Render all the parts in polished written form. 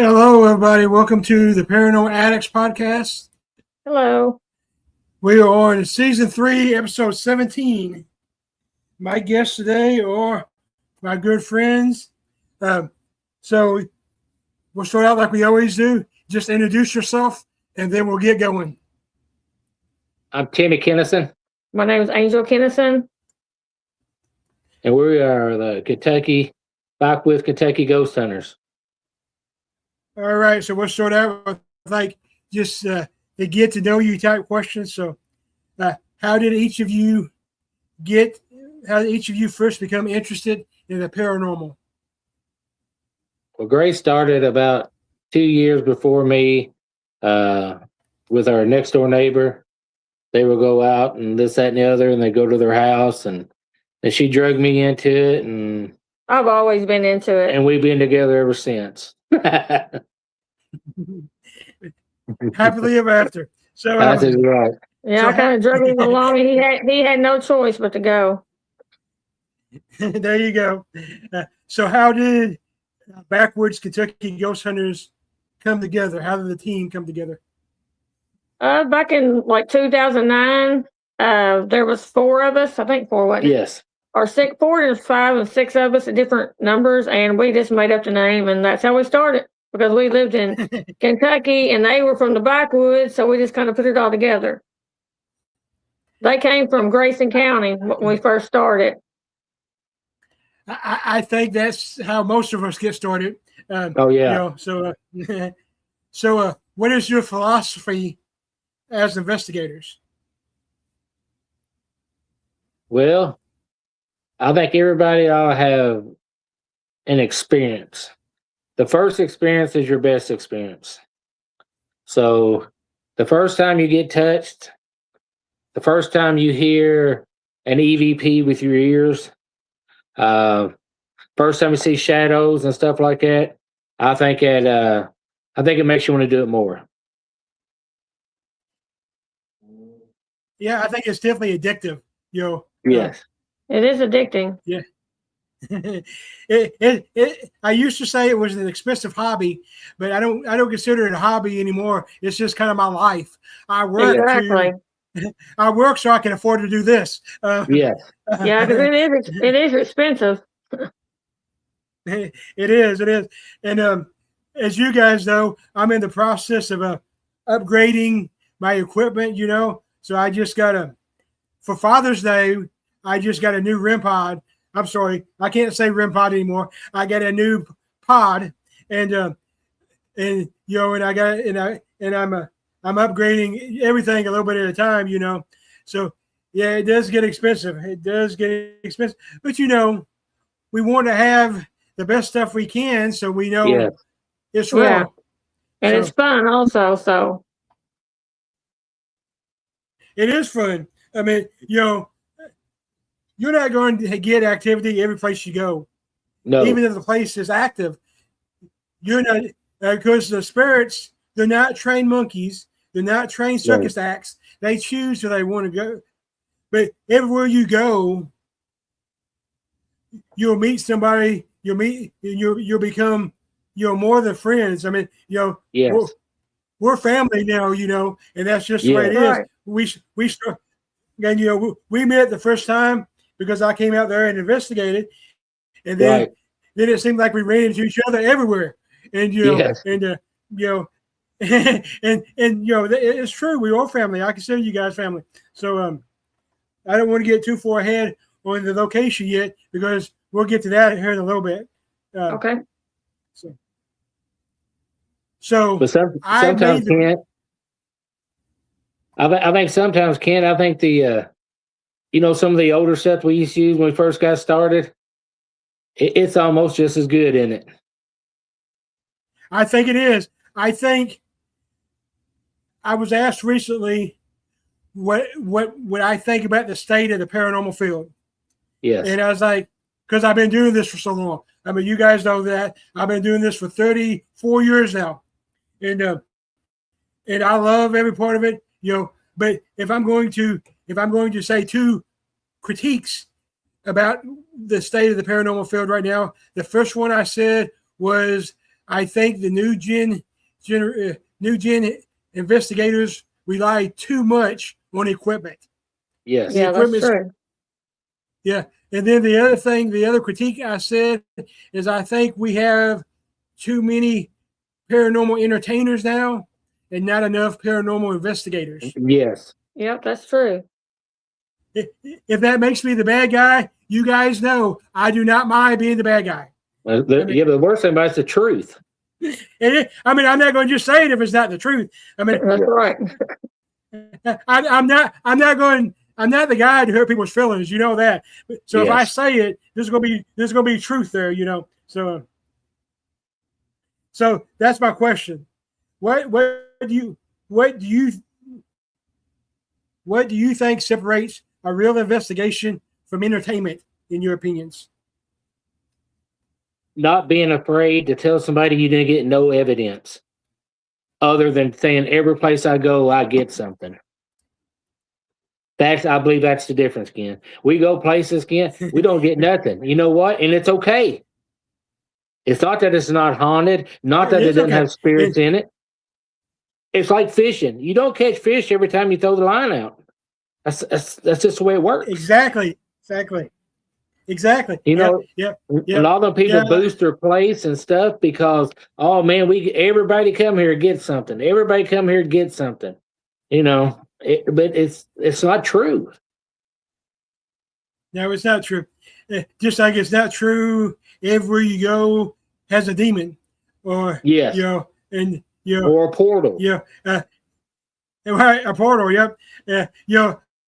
Hello, everybody. Welcome to the Paranormal Addicts podcast. Hello. We are on season 3, episode 17. My guests today are my good friends. So we'll start out like we always do. Just introduce yourself, and then we'll get going. I'm Timmy Kennison. My name is Angel Kennison. And we are the Backwoods Kentucky Ghost Hunters. All right, so we'll start out with just the get to know you type questions. So, how did each of you first become interested in the paranormal? Well, Grace started about 2 years before me with our next door neighbor. They would go out and this, that, and the other, and they go to their house, and she dragged me into it, and I've always been into it. And we've been together ever since. Happily ever after. So that's right. Yeah, So I kind of drug him along, and he had no choice but to go. There you go. So how did Backwoods Kentucky Ghost Hunters come together? How did the team come together? Back in like 2009, there was 4 of us. I think 4. What? Yes. Or 6, 4 and 5 and 6 of us at different numbers, and we just made up the name, and that's how we started. Because we lived in Kentucky, and they were from the backwoods, so we just kind of put it all together. They came from Grayson County when we first started. I think that's how most of us get started. Oh yeah. So what is your philosophy as investigators? Well, I think everybody ought to have an experience. The first experience is your best experience. So the first time you get touched, the first time you hear an EVP with your ears, first time you see shadows and stuff like that, I think it makes you want to do it more. Yeah, I think it's definitely addictive. Yes. It is addicting. Yeah. I used to say it was an expensive hobby, but I don't consider it a hobby anymore. It's just kind of my life. I work so I can afford to do this. Yes. Yeah, because it is expensive. It is. And as you guys know, I'm in the process of upgrading my equipment. So I just got for Father's Day, I just got a new REM pod. I'm sorry, I can't say REM pod anymore. I got a new pod, and I'm upgrading everything a little bit at a time. So yeah, it does get expensive. But we want to have the best stuff we can, so we know it's real. Yeah. And it's fun also. So it is fun. I mean, you're not going to get activity every place you go. No. Even if the place is active, you're not, because the spirits, they're not trained monkeys. They're not trained circus acts. They choose where they want to go. But everywhere you go, you'll meet somebody. You'll become, more than friends. I mean, yes. we're family now, and that's just the way it is. We start, and we met the first time because I came out there and investigated, and then it seemed like we ran into each other everywhere, and it's true. We are family. I consider you guys family. So I don't want to get too far ahead on the location yet because we'll get to that here in a little bit. okay. So but sometimes can't. I think sometimes can't. I think the some of the older stuff we used to use when we first got started, it's almost just as good, isn't it? I think it is. I think I was asked recently what I think about the state of the paranormal field. Yes. And I was like, because I've been doing this for so long. I mean, you guys know that I've been doing this for 34 years now, and I love every part of it. But if I'm going to say 2 critiques about the state of the paranormal field right now, the first one I said was I think the new gen investigators rely too much on equipment. Yes. The Yeah, that's equipment's true. Yeah. And then the other thing, the other critique I said is I think we have too many paranormal entertainers now and not enough paranormal investigators. Yes. Yep, that's true. If that makes me the bad guy, you guys know I do not mind being the bad guy. But I mean- the worst thing about it's the truth. I'm not going to just say it if it's not the truth. I mean, That's right. I'm not going. I'm not the guy to hurt people's feelings. You know that. So if I Yes. say it, there's going to be truth there. So that's my question. What do you think separates a real investigation from entertainment, in your opinions? Not being afraid to tell somebody you didn't get no evidence, other than saying every place I go, I get something. I believe that's the difference, Ken. We go places, Ken, we don't get nothing. You know what? And it's okay. It's not that it's not haunted, not that it doesn't have spirits in it. It's like fishing. You don't catch fish every time you throw the line out. That's just the way it works. Exactly. You know, Yeah. a lot of people boost their place and stuff because, oh man, everybody come here to get something. Everybody come here to get something. You know, but it's not true. No, it's not true. Just like it's not true everywhere you go has a demon, or Yes. or a portal. Right, a portal. Yep.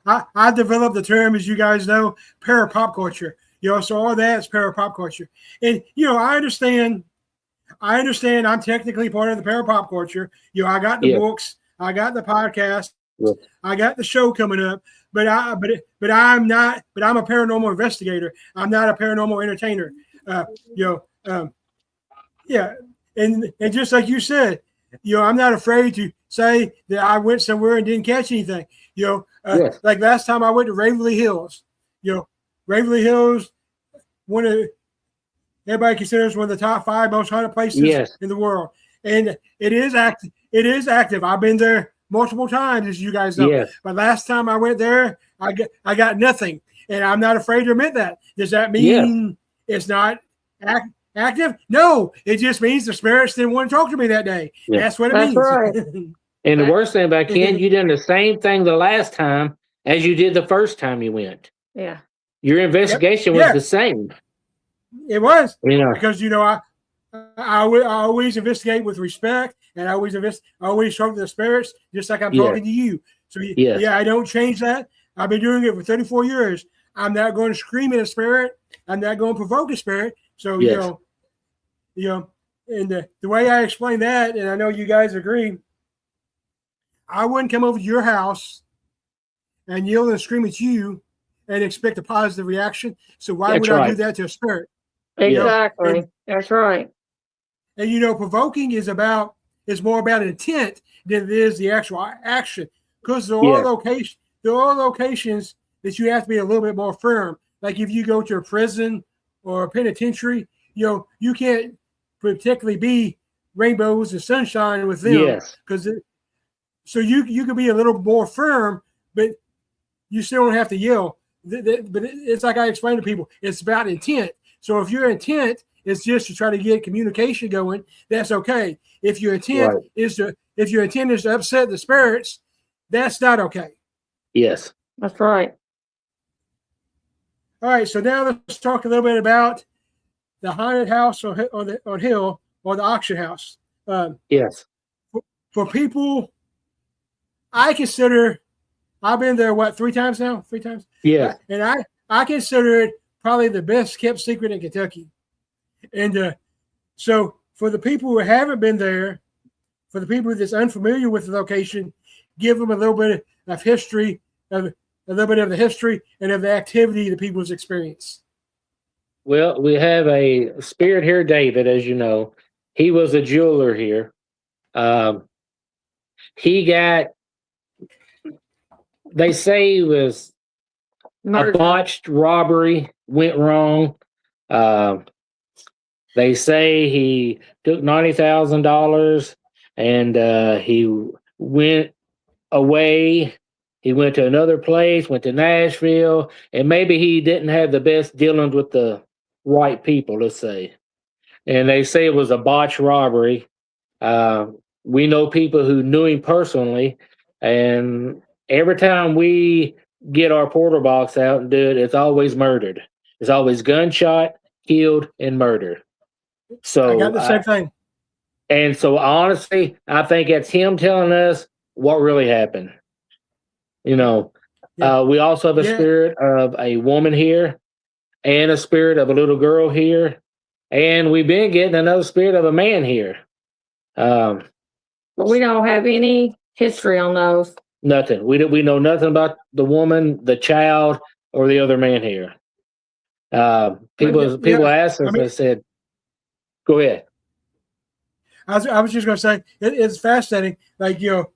I developed the term, as you guys know, parapop culture. So all that's parapop culture, and I understand. I'm technically part of the parapop culture. I got the books, I got the podcast, I got the show coming up, but I'm not. But I'm a paranormal investigator. I'm not a paranormal entertainer. And just like you said, I'm not afraid to say that I went somewhere and didn't catch anything. Like last time I went to Waverly Hills. Waverly Hills, everybody considers one of the top 5 most haunted places in the world, and it is active. It is active. I've been there multiple times, as you guys know. Yes. But last time I went there, I got nothing, and I'm not afraid to admit that. Does that mean it's not active? No, it just means the spirits didn't want to talk to me that day. Yeah. That's what it That's means. right. And the worst thing about Ken, you done the same thing the last time as you did the first time you went. Yeah. Your investigation was the same. It was, because I always investigate with respect, and I always talk to the spirits, just like I'm talking to you. So I don't change that. I've been doing it for 34 years. I'm not going to scream at a spirit. I'm not going to provoke a spirit. So and the way I explain that, and I know you guys agree, I wouldn't come over to your house and yell and scream at you and expect a positive reaction. So why would I do that to a spirit? Exactly. That's right. And provoking is more about intent than it is the actual action, because there are locations that you have to be a little bit more firm. Like if you go to a prison or a penitentiary, you can't particularly be rainbows and sunshine with them, so you can be a little more firm, but you still don't have to yell. But it's like I explain to people, it's about intent. So if your intent is just to try to get communication going, that's okay. If your intent is to upset the spirits, that's not okay. Yes, that's right. All right, so now let's talk a little bit about the haunted house on Hill, or the auction house. For people, I consider, I've been there, 3 times now? 3 times? Yeah. And I consider it probably the best kept secret in Kentucky. And so for the people who haven't been there, for the people that's unfamiliar with the location, give them a little bit of history, a little bit of the history and of the activity the people's experience. Well, we have a spirit here, David, as you know. He was a jeweler here. They say it was a botched robbery, went wrong. They say he took $90,000 and he went away. He went to another place, went to Nashville, and maybe he didn't have the best dealings with the right people, let's say. And they say it was a botched robbery. Uh, we know people who knew him personally, and every time we get our portal box out and do it, it's always murdered. It's always gunshot, killed, and murder. So I got the same thing. And so honestly, I think it's him telling us what really happened. You know, Yeah. we also have a Yeah. spirit of a woman here and a spirit of a little girl here. And we've been getting another spirit of a man here. But we don't have any history on those. Nothing. We know nothing about the woman, the child, or the other man here. People asked us, I mean- they said, go ahead. I was just going to say it's fascinating. Like, you know,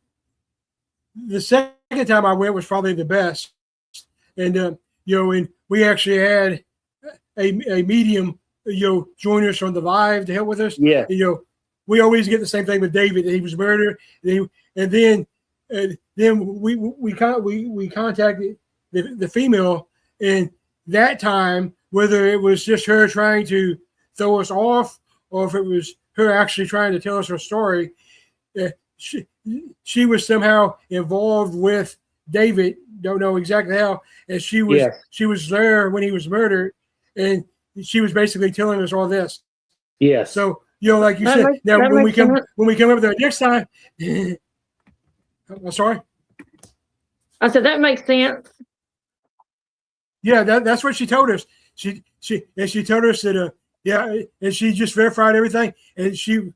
the second time I went was probably the best, and you know, and we actually had a medium, you know, join us on the live to help with us. Yeah. You know, we always get the same thing with David. He was murdered, and then we contacted the female, and that time, whether it was just her trying to throw us off or if it was her actually trying to tell us her story, she was somehow involved with David. Don't know exactly how, and she was there when he was murdered, and she was basically telling us all this. Yes. So, you know, like you said, now when we come up there next time, I'm sorry. I said that makes sense. Yeah, that's what she told us. She told us that and she just verified everything, and she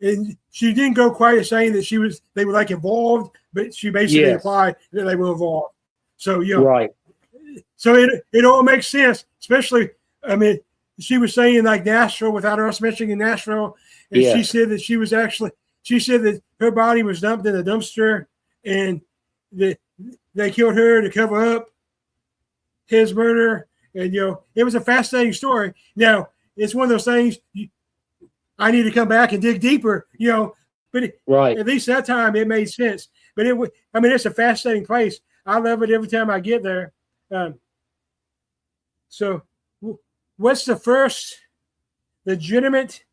didn't go quite as saying that they were like involved, but she basically implied that they were involved. So, you know, right. So it all makes sense, especially, I mean, she was saying like Nashville without us mentioning Nashville, and she said that she said that her body was dumped in a dumpster, and that they killed her to cover up his murder. And, you know, it was a fascinating story. Now, it's one of those things I need to come back and dig deeper, you know, but at least that time it made sense. But it's a fascinating place. I love it every time I get there. So what's the first legitimate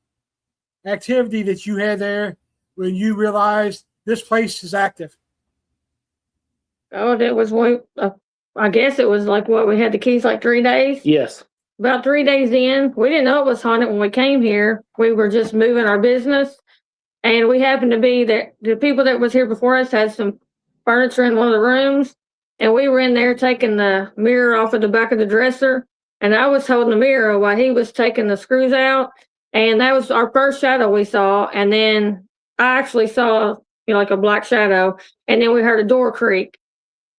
activity that you had there when you realized this place is active? Oh, that was I guess it was like we had the keys like 3 days. Yes. About 3 days in, we didn't know it was haunted when we came here. We were just moving our business, and we happened to be there. The people that was here before us had some furniture in one of the rooms, and we were in there taking the mirror off of the back of the dresser, and I was holding the mirror while he was taking the screws out, and that was our first shadow we saw. And then I actually saw, you know, like a black shadow, and then we heard a door creak,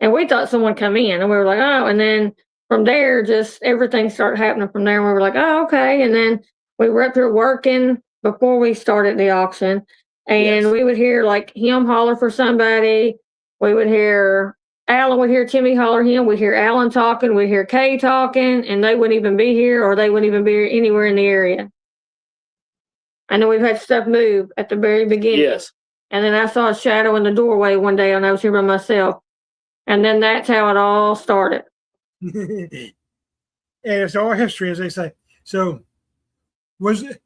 and we thought someone come in, and we were like, oh, and then from there, just everything started happening from there. And we were like, oh, okay. And then we were up here working before we started the auction. And we would hear like him holler for somebody. We would hear Alan would hear Timmy holler him. We'd hear Alan talking. We'd hear Kay talking. And they wouldn't even be here, or they wouldn't even be anywhere in the area. I know we've had stuff move at the very beginning. Yes. And then I saw a shadow in the doorway one day, and I was here by myself. And then that's how it all started. And it's all history, as they say. So,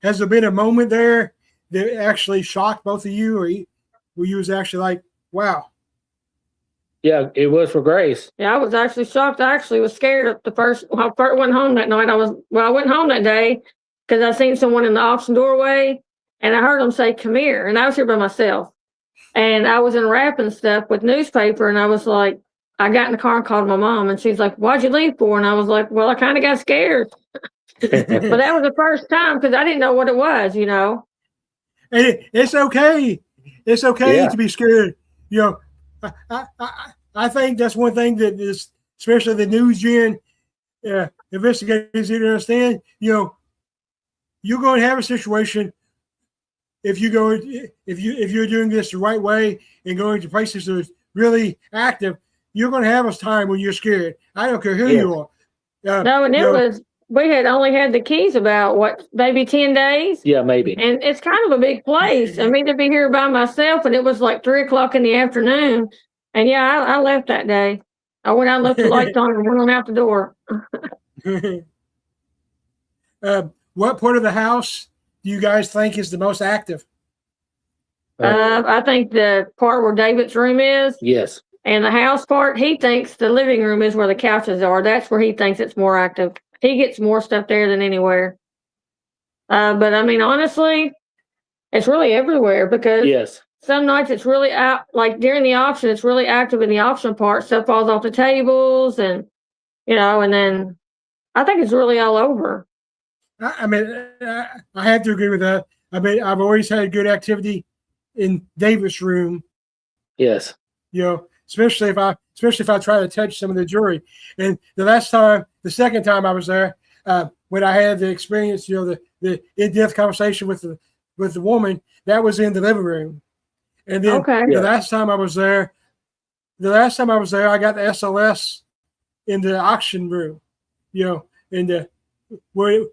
has there been a moment there that actually shocked both of you, or where you was actually like, "Wow"? Yeah, it was for Grace. Yeah, I was actually shocked. I actually was scared at the first. When I first went home that night, I went home that day because I seen someone in the auction doorway, and I heard them say, "Come here," and I was here by myself, and I was unwrapping stuff with newspaper, and I was like. I got in the car and called my mom, and she's like, "Why'd you leave for?" And I was like, "Well, I kind of got scared." But that was the first time because I didn't know what it was, you know. And it's okay. It's okay to be scared. You know, I think that's one thing that is, especially the news gen investigators need to understand. You know, you're going to have a situation if you're doing this the right way and going to places that are really active. You're going to have a time when you're scared. I don't care who you are. No, and it was we had only had the keys about maybe 10 days. Yeah, maybe. And it's kind of a big place. I mean, to be here by myself, and it was like 3 o'clock in the afternoon. And yeah, I left that day. I went out and left the lights on and went on out the door. What part of the house do you guys think is the most active? I think the part where David's room is, Yes. and the house part, he thinks the living room is where the couches are. That's where he thinks it's more active. He gets more stuff there than anywhere. But I mean, honestly, it's really everywhere because Yes. some nights it's really out. Like during the auction, it's really active in the auction part. Stuff falls off the tables, and and then I think it's really all over. I mean, I have to agree with that. I mean, I've always had good activity in Davis' room. Yes. Especially if I try to touch some of the jewelry. And the second time I was there, when I had the experience, the in-depth conversation with the woman, that was in the living room. And then the last time I was there, I got the SOS in the auction room. And where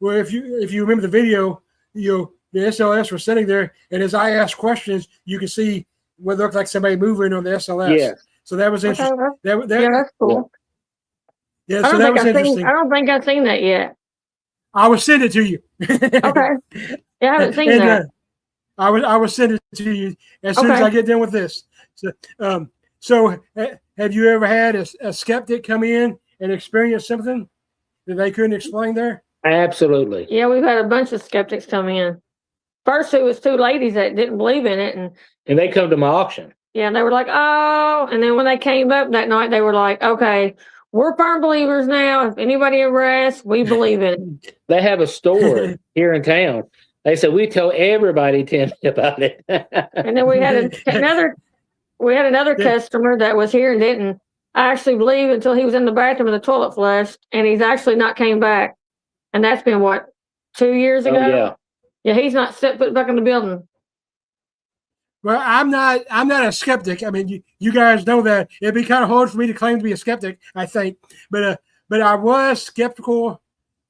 if you remember the video, the SOS was sitting there, and as I asked questions, you could see what looked like somebody moving on the SOS. Yeah. So that was interesting. That's cool. Yeah, so that was interesting. I don't think I've seen that yet. I will send it to you. Okay. Yeah, I haven't seen that. I will send it to you as soon as I get done with this. So have you ever had a skeptic come in and experience something that they couldn't explain there? Absolutely. Yeah, we've had a bunch of skeptics come in. First, it was two ladies that didn't believe in it, and they come to my auction. Yeah, and they were like, "Oh!" And then when they came up that night, they were like, "Okay, we're firm believers now. If anybody ever asks, we believe in it." They have a store here in town. They said we tell everybody about it. And then we had another customer that was here and didn't actually believe until he was in the bathroom and the toilet flushed, and he's actually not came back. And that's been 2 years ago. Oh, yeah. Yeah, he's not set foot back in the building. Well, I'm not a skeptic. I mean, you guys know that it'd be kind of hard for me to claim to be a skeptic, I think. But I was skeptical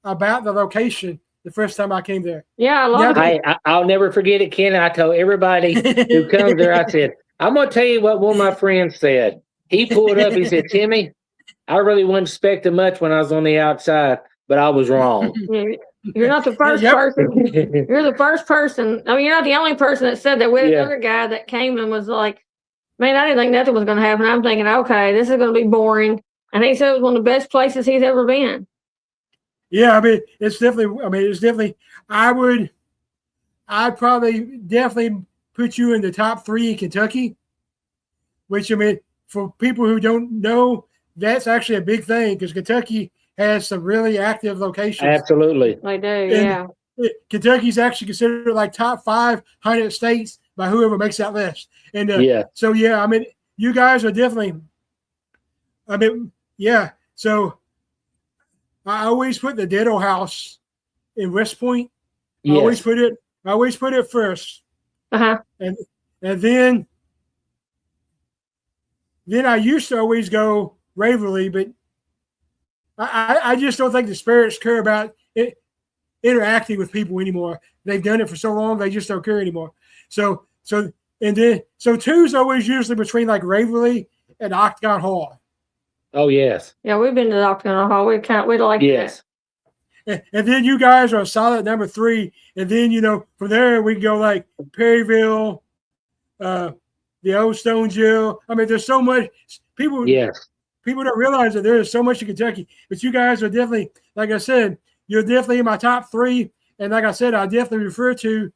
about the location the first time I came there. Yeah, I love it. I'll never forget it, Ken. I tell everybody who comes there, I said, I'm going to tell you what one of my friends said. He pulled up, he said, Timmy, I really wasn't expecting much when I was on the outside, but I was wrong. You're not the first person. You're the first person. I mean, you're not the only person that said that. We had another guy that came and was like, "Man, I didn't think nothing was going to happen." I'm thinking, "Okay, this is going to be boring." And he said it was one of the best places he's ever been. Yeah, I mean, it's definitely. I'd probably definitely put you in the top 3 in Kentucky. Which, I mean, for people who don't know, that's actually a big thing because Kentucky has some really active locations. Absolutely. They do, yeah. Kentucky's actually considered like top 500 states by whoever makes that list. And so, yeah, I mean, you guys are definitely, I mean, yeah. So I always put the Ditto House in West Point. Yes. I always put it first. Uh-huh. And then I used to always go Waverly, but I just don't think the spirits care about it, interacting with people anymore. They've done it for so long, they just don't care anymore. So 2's always usually between like Waverly and Octagon Hall. Oh yes. Yeah, we've been to the Octagon Hall. We like that. And then you guys are a solid number 3. And then from there we can go like Perryville, the Old Stone Jail. I mean, there's so much people. Yes. People don't realize that there is so much in Kentucky, but you guys are definitely, like I said, you're definitely in my top 3. And like I said, I definitely refer to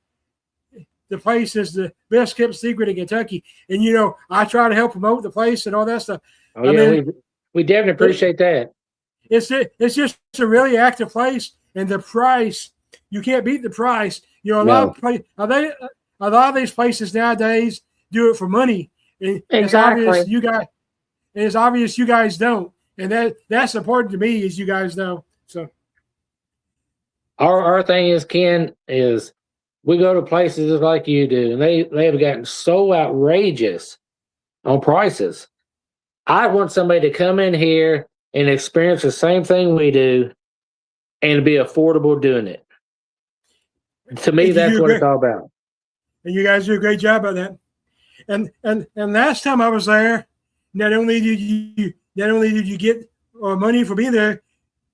the place as the best kept secret in Kentucky. And, I try to help promote the place and all that stuff. Oh, yeah, we definitely appreciate that. It's just a really active place. And the price, you can't beat the price. A lot of these places nowadays do it for money. And exactly. It's obvious you guys don't, and that's important to me, as you guys know. So, our thing is, Ken, is we go to places just like you do, and they have gotten so outrageous on prices. I want somebody to come in here and experience the same thing we do, and be affordable doing it. To me, that's what it's all about. And you guys do a great job of that. And last time I was there, not only did you get money for being there,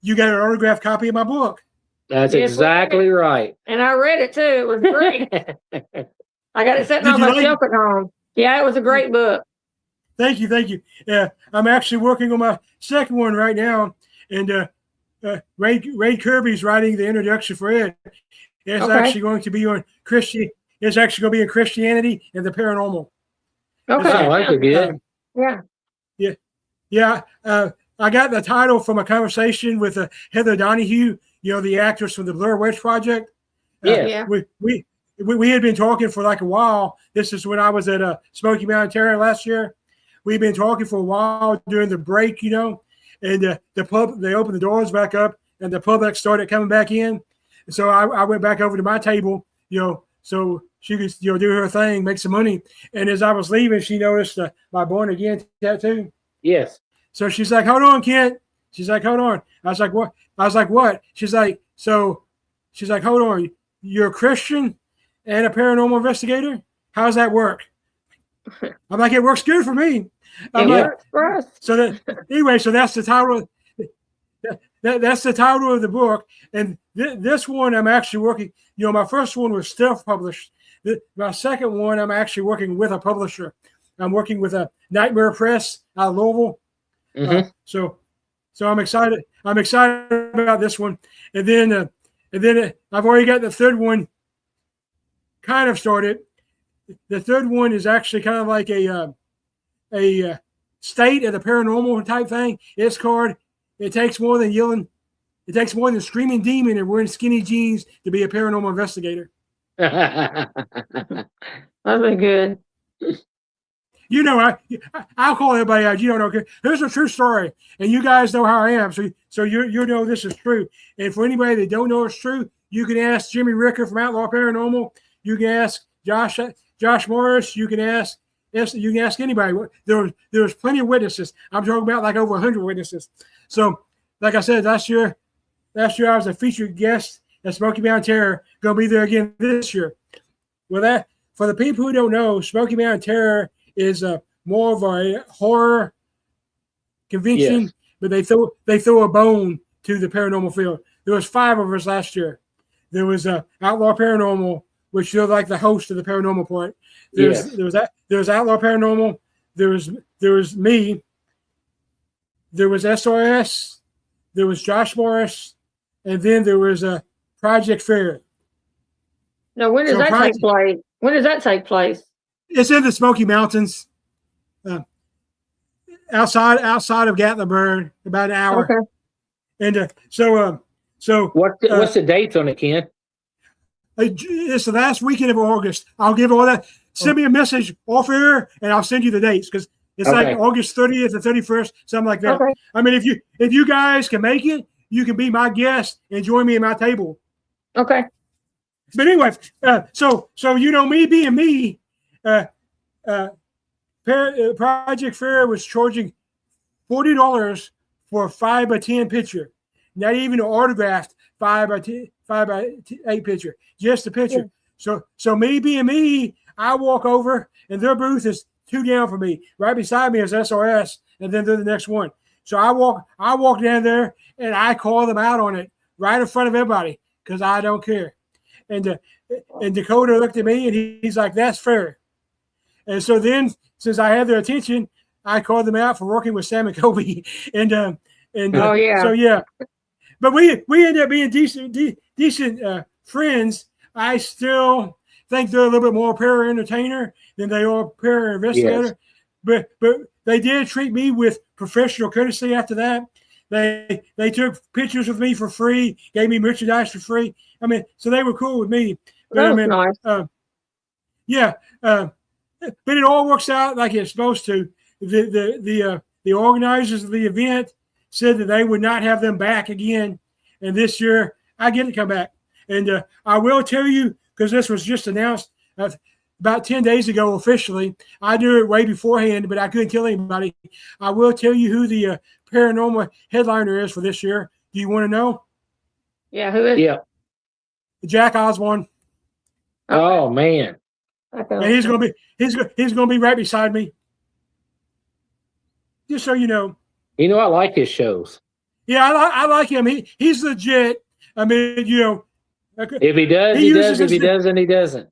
you got an autographed copy of my book. That's exactly right. And I read it too. It was great. I got it sitting on my shelf at home. Yeah, it was a great book. Thank you. Yeah, I'm actually working on my second one right now, and Ray Kirby's writing the introduction for it. It's actually going to be on It's actually going to be in Christianity and the paranormal. Okay, I like it. Good. Yeah. I got the title from a conversation with Heather Donahue, the actress from the Blair Witch Project. Yeah. We had been talking for like a while. This is when I was at Smoky Mountain Terror last year. We've been talking for a while during the break, and the pub, they opened the doors back up and the public started coming back in. So I went back over to my table, so she could, do her thing, make some money. And as I was leaving, she noticed my Born Again tattoo. Yes. So she's like, "Hold on, Kent." She's like, "Hold on." I was like, "What?" I was like, "What?" She's like, "Hold on. You're a Christian and a paranormal investigator? How does that work?" I'm like, "It works good for me." I'm like, for us. So that's the title. That's the title of the book. And this one, I'm actually working. My first one was self-published. My second one, I'm actually working with a publisher. I'm working with a Nightmare Press out of Louisville. Mm-hmm. So I'm excited. I'm excited about this one. And then I've already got the third one kind of started. The third one is actually kind of like a state of the paranormal type thing. It's called "It Takes More Than Yelling." It takes more than screaming demon and wearing skinny jeans to be a paranormal investigator. That'd be good. I'll call everybody out. You don't know. Here's a true story, and you guys know how I am. So you know this is true. And for anybody that don't know it's true, you can ask Jimmy Ricker from Outlaw Paranormal. You can ask Josh Morris. You can ask anybody. There's plenty of witnesses. I'm talking about like over 100 witnesses. So, like I said, last year I was a featured guest at Smoky Mountain Terror. Going to be there again this year. Well, that for the people who don't know, Smoky Mountain Terror is more of a horror convention, yes. But they throw a bone to the paranormal field. There was 5 of us last year. There was Outlaw Paranormal, which you're like the host of the paranormal part. There was Outlaw Paranormal. There was me. There was SRS. There was Josh Morris, and then there was a Project Fair. Now, when does that take place? When does that take place? It's in the Smoky Mountains, outside of Gatlinburg, about an hour. Okay. And what's the dates on it, Ken? It's the last weekend of August. I'll give all that. Send me a message off air, and I'll send you the dates because it's like August 30th and 31st, something like that. Okay. I mean, if you guys can make it, you can be my guest and join me at my table. Okay. But anyway, so me being me, Project Fair was charging $40 for a 5x10 picture, not even an autographed 5x8 picture, just a picture. Yeah. So me being me, I walk over and their booth is 2 down from me. Right beside me is SRS, and then they're the next one. So I walk down there and I call them out on it right in front of everybody because I don't care. And Dakota looked at me and he's like, "That's fair." And so then, since I had their attention, I called them out for working with Sam and Kobe. So yeah. But we ended up being decent friends. I still think they're a little bit more para entertainer than they are para investigator. Yes. But they did treat me with professional courtesy after that. They took pictures of me for free, gave me merchandise for free. I mean, so they were cool with me. But nice. But it all works out like it's supposed to. The organizers of the event said that they would not have them back again, and this year I get to come back. And I will tell you, because this was just announced about 10 days ago officially. I knew it way beforehand, but I couldn't tell anybody. I will tell you who the paranormal headliner is for this year. Do you want to know? Yeah, who is? Yeah. Jack Osborne. Oh man. Yeah, he's gonna be right beside me. Just so you know. You know, I like his shows. Yeah, I like him. He's legit. I mean, you know, If he does, he does. If he doesn't, he doesn't.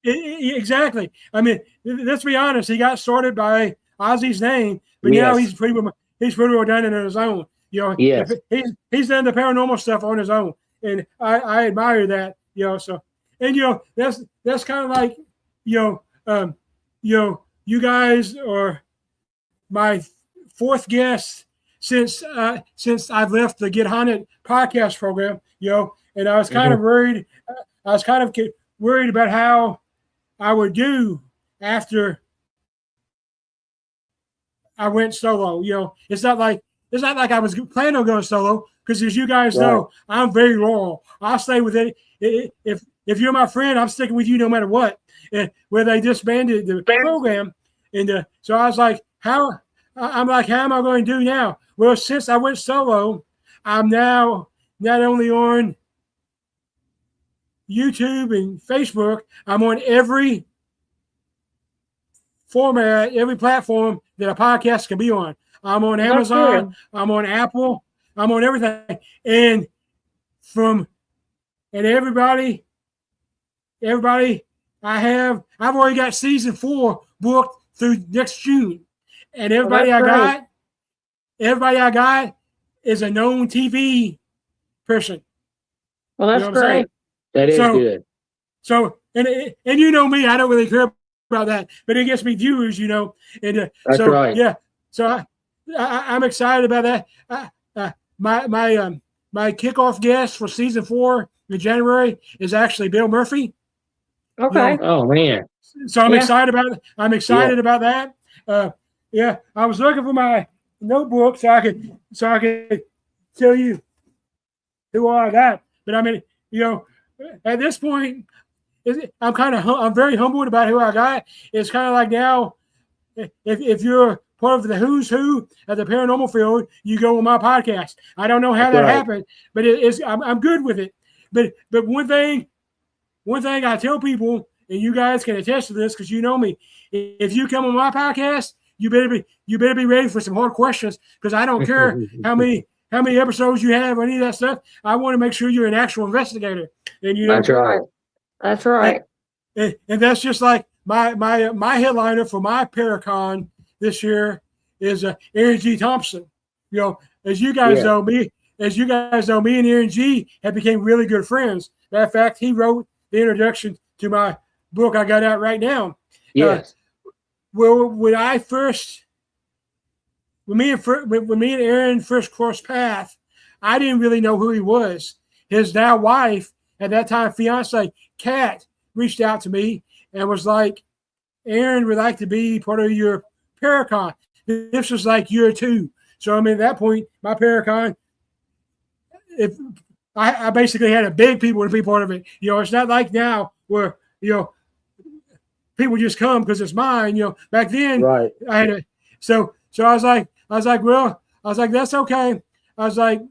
Exactly. I mean, let's be honest. He got started by Ozzy's name, but now he's pretty well done it on his own. You know, yes. He's done the paranormal stuff on his own, and I admire that. You know, so and you know that's kind of like you know you guys are my fourth guest since I've left the Get Haunted podcast program. You know, and I was kind of worried. I was kind of worried about how I would do after I went solo. You know, it's not like I was planning on going solo because, as you guys know, I'm very loyal. I'll stay with it. If you're my friend, I'm sticking with you no matter what. And where they disbanded the program, and so I was like, how am I going to do now? Well, since I went solo, I'm now not only on YouTube and Facebook, I'm on every format, every platform that a podcast can be on. I'm on Amazon, I'm on Apple, I'm on everything. And everybody I've already got season 4 booked through next June. And everybody I got is a known TV person. Well, that's great. That is good. So, and you know me, I don't really care about that, but it gets me viewers, you know. And that's so, right. Yeah. So I'm excited about that. My kickoff guest for season 4 in January is actually Bill Murphy. Okay. You know? Oh man. So I'm excited about it. I'm excited about that. I was looking for my notebook so I could tell you who all I got. But I mean, you know, at this point, I'm very humbled about who I got. It's kind of like now, if you're part of the who's who at the paranormal field, you go on my podcast. I don't know how that happened, but I'm good with it. But one thing I tell people, and you guys can attest to this because you know me, if you come on my podcast, you better be ready for some hard questions because I don't care how many episodes you have or any of that stuff. I want to make sure you're an actual investigator. And you know, that's right. And that's just like my headliner for my Paracon this year is Aaron G. Thompson. You know, as you guys know, me and Aaron G. have become really good friends. Matter of fact, he wrote the introduction to my book I got out right now. Yes. Well, when me and Aaron first crossed paths, I didn't really know who he was. His now wife, at that time fiance, Kat, reached out to me and was like, Aaron would like to be part of your Paracon. This was like year 2. So I mean, at that point, my Paracon, if I basically had to beg people to be part of it. You know, it's not like now where, you know, people just come because it's mine. You know, back then, I had to. So I was like, that's okay. I was like,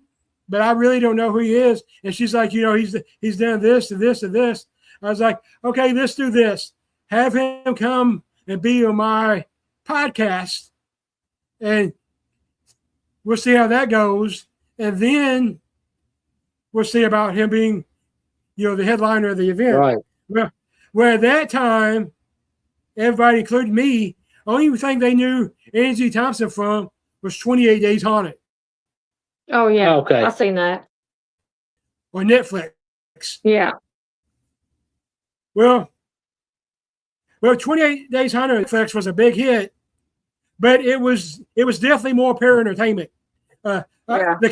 but I really don't know who he is. And she's like, you know, he's done this and this and this. I was like, okay, let's do this. Have him come and be on my podcast, and we'll see how that goes. And then we'll see about him being, you know, the headliner of the event. Right. Well, at that time, everybody, including me, only thing they knew Angie Thompson from was 28 Days Haunted. Oh, yeah. Okay. I've seen that. On Netflix. Yeah. Well, 28 Days Haunted on Netflix was a big hit, but it was definitely more entertainment. The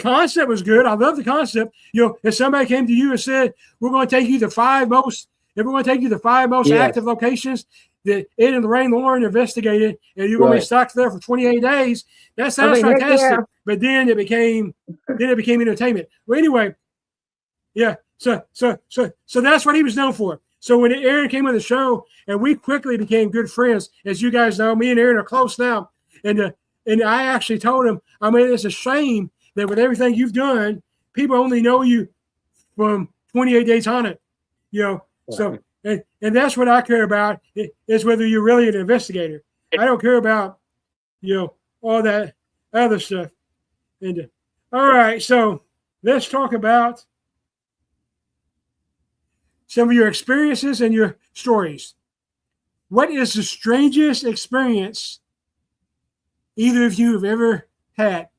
concept was good. I love the concept. You know, if somebody came to you and said, we're going to take you to the 5 most active locations that Ed and Lorraine Lauren investigated, and you're going to be stuck there for 28 days, that sounds fantastic. Yeah. But then it became entertainment. Well, anyway, yeah. So that's what he was known for. So when Aaron came on the show, and we quickly became good friends, as you guys know, me and Aaron are close now. And I actually told him, I mean, it's a shame that with everything you've done, people only know you from 28 Days Haunted, you know. So, and that's what I care about is whether you're really an investigator. I don't care about, you know, all that other stuff. And all right, so let's talk about some of your experiences and your stories. What is the strangest experience either of you have ever had?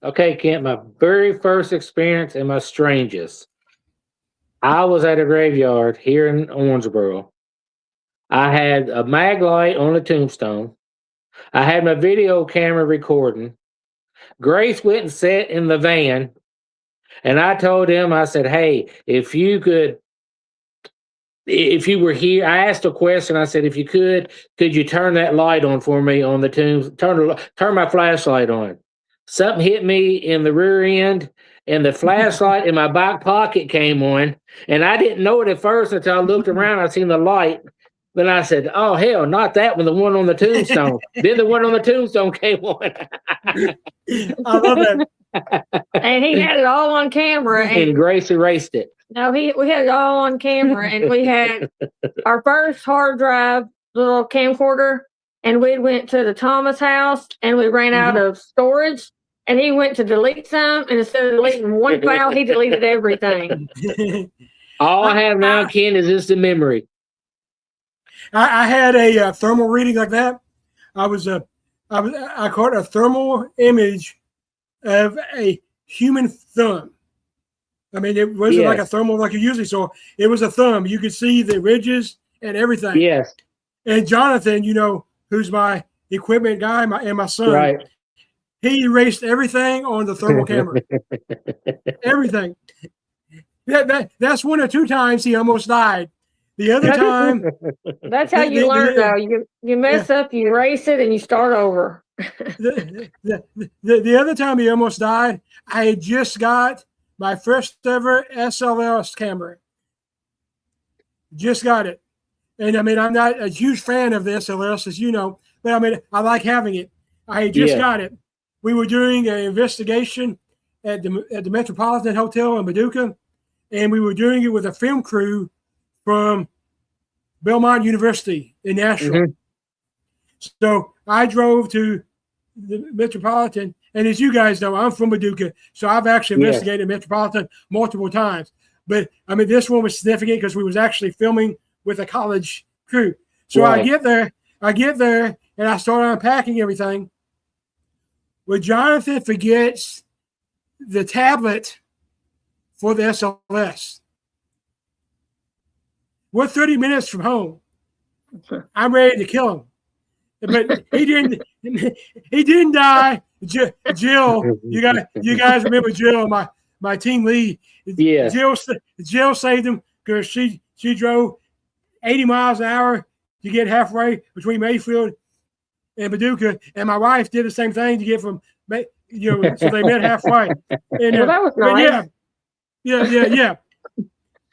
Okay, Kent, my very first experience and my strangest. I was at a graveyard here in Owensboro. I had a mag light on the tombstone. I had my video camera recording. Grace went and sat in the van, and I told him, I said, hey, if you were here, I asked a question. I said, if you could you turn that light on for me on the tomb? Turn my flashlight on. Something hit me in the rear end, and the flashlight in my back pocket came on, and I didn't know it at first until I looked around. I seen the light. Then I said, oh, hell, not that one, the one on the tombstone. Then the one on the tombstone came on. I love that. And he had it all on camera. And Grace erased it. No, we had it all on camera, and we had our first hard drive little camcorder, and we went to the Thomas house, and we ran out of storage, and he went to delete some, and instead of deleting one file, he deleted everything. All I have now, Ken, is just a memory. I had a thermal reading like that. I caught a thermal image of a human thumb. I mean, it wasn't like a thermal like you usually saw. It was a thumb. You could see the ridges and everything. Yes. And Jonathan, you know, who's my equipment guy, and my son, right. He erased everything on the thermal camera. Everything. That's one or two times he almost died. The other time, that's how you learn, though. You mess up, you erase it, and you start over. The other time he almost died, I had just got my first ever SLS camera. Just got it. And I mean, I'm not a huge fan of the SLS, as you know, but I mean, I like having it. I had just got it. We were doing an investigation at the Metropolitan Hotel in Paducah, and we were doing it with a film crew from Belmont University in Nashville. Mm-hmm. So I drove to the Metropolitan, and as you guys know, I'm from Paducah, so I've actually investigated Metropolitan multiple times. But I mean, this one was significant because we was actually filming with a college crew. So I get there, and I start unpacking everything. Well, Jonathan forgets the tablet for the SLS. We're 30 minutes from home. I'm ready to kill him, but he didn't. He didn't die. Jill, you guys remember Jill, my team lead? Yeah. Jill saved him because she drove 80 miles an hour to get halfway between Mayfield and Paducah, and my wife did the same thing to get from, so they met halfway. And, well, that was nice. Yeah.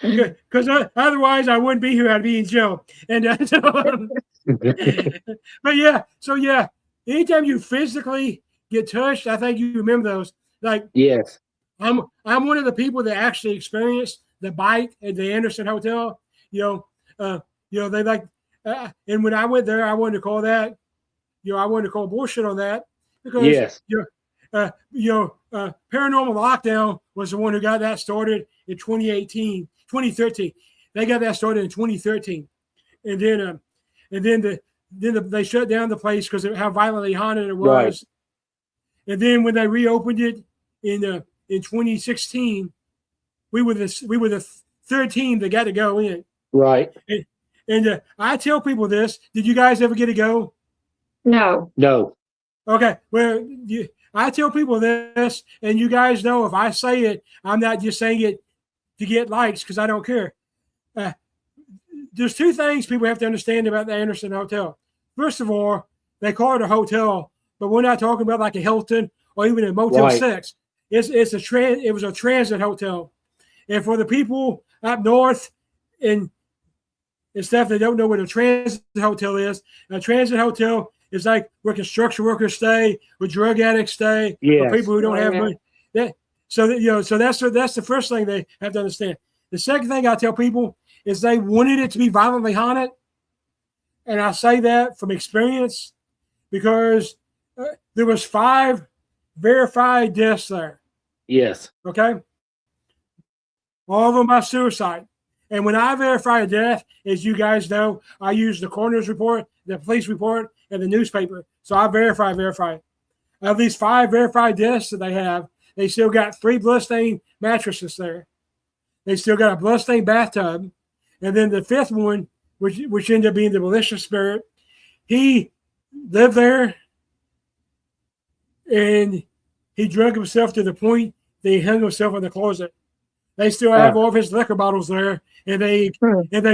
Because otherwise I wouldn't be here. I'd be in jail. And but anytime you physically get touched, I think you remember those. Like, yes, I'm one of the people that actually experienced the bite at the Anderson Hotel. They like, and when I went there, I wanted to call that, I wanted to call bullshit on that because Paranormal Lockdown was the one who got that started in 2013. They got that started in 2013, and then they shut down the place because of how violently haunted it was. Right. And then when they reopened it in 2016, we were the third team that got to go in. Right. And I tell people this. Did you guys ever get to go? No. Okay. Well, I tell people this, and you guys know if I say it, I'm not just saying it to get likes because I don't care. There's two things people have to understand about the Anderson Hotel. First of all, they call it a hotel, but we're not talking about like a Hilton or even a Motel 6. It was a transit hotel. And for the people up north and stuff that don't know what a transit hotel is, a transit hotel is like where construction workers stay, where drug addicts stay, where people who don't have money. So that, so that's the first thing they have to understand. The second thing I tell people is they wanted it to be violently haunted, and I say that from experience because there was 5 verified deaths there. Yes. Okay, all of them by suicide. And when I verify a death, as you guys know, I use the coroner's report, the police report, and the newspaper. So I verify it. Of these 5 verified deaths that they have, they still got 3 bloodstained mattresses there. They still got a bloodstained bathtub. And then the 5th one, which ended up being the malicious spirit, he lived there and he drunk himself to the point that he hung himself in the closet. They still have all of his liquor bottles there, and they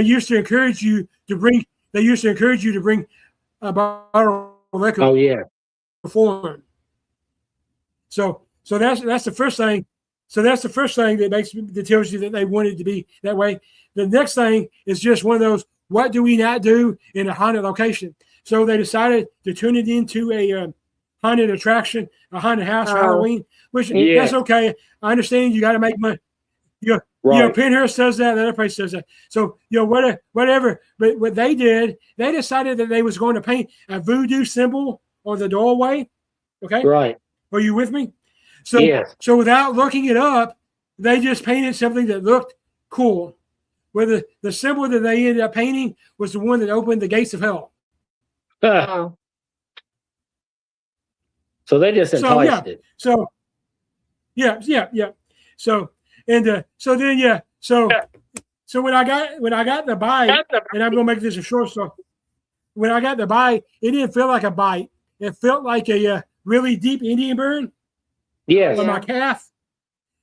used to encourage you to bring. They used to encourage you to bring a bottle of liquor. Oh yeah. Before. So that's the first thing. So that's the first thing that tells you that they wanted to be that way. The next thing is just one of those. What do we not do in a haunted location? So they decided to turn it into a haunted attraction, a haunted house for Halloween. Which that's okay. I understand you got to make money. Penhurst says that, the other place says that. So, whatever. But what they did, they decided that they was going to paint a voodoo symbol on the doorway. Okay? Right. Are you with me? So without looking it up, they just painted something that looked cool. Where the symbol that they ended up painting was the one that opened the gates of hell. So they just enticed it. So when I got the bite, and I'm gonna make this a short story. When I got the bite, it didn't feel like a bite. It felt like a really deep Indian burn. Yes. On my calf.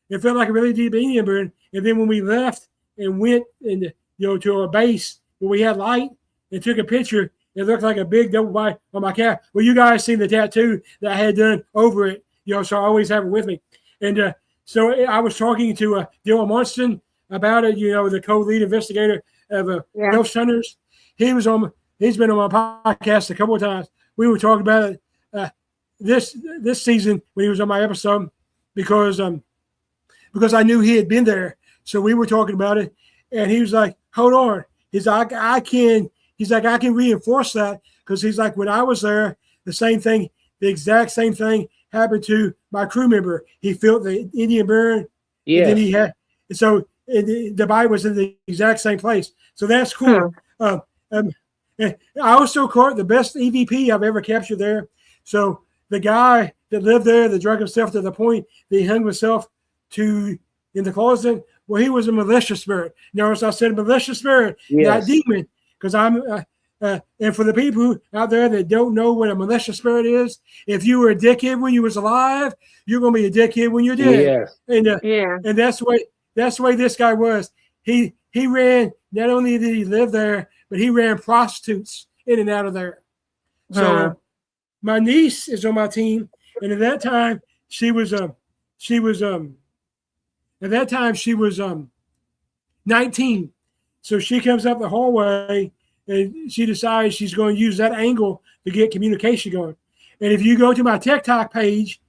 It felt like a really deep Indian burn. And then when we left and went to our base where we had light and took a picture, it looked like a big double bite on my calf. Well, you guys seen the tattoo that I had done over it, so I always have it with me. And so I was talking to Dylan Munson about it, the co-lead investigator of Ghost Hunters. He's been on my podcast a couple of times. We were talking about it this season when he was on my episode because I knew he had been there. So we were talking about it, and he was like, "Hold on." He's like, I can reinforce that because he's like, when I was there, the exact same thing happened to my crew member. He felt the Indian burn. Yeah. And then the bite was in the exact same place. So that's cool. I also caught the best EVP I've ever captured there. So the guy that lived there, that drunk himself to the point that he hung himself in the closet, well, he was a malicious spirit. Notice I said malicious spirit, not demon, because and for the people out there that don't know what a malicious spirit is, if you were a dickhead when you was alive, you're going to be a dickhead when you're dead. Yes. And that's the way this guy was. He ran, not only did he live there, but he ran prostitutes in and out of there. So my niece is on my team, and at that time she was 19. So she comes up the hallway and she decides she's going to use that angle to get communication going. And if you go to my TikTok page,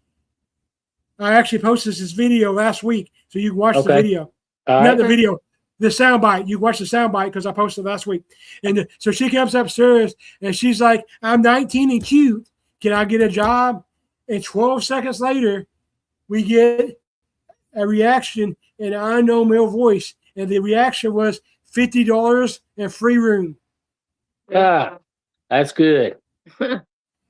I actually posted this video last week, so you can watch the video. Not the video, the soundbite. You watch the soundbite because I posted last week. And so she comes upstairs and she's like, "I'm 19 and cute. Can I get a job?" And 12 seconds later, we get a reaction in an unknown male voice. And the reaction was $50 and free room. That's good.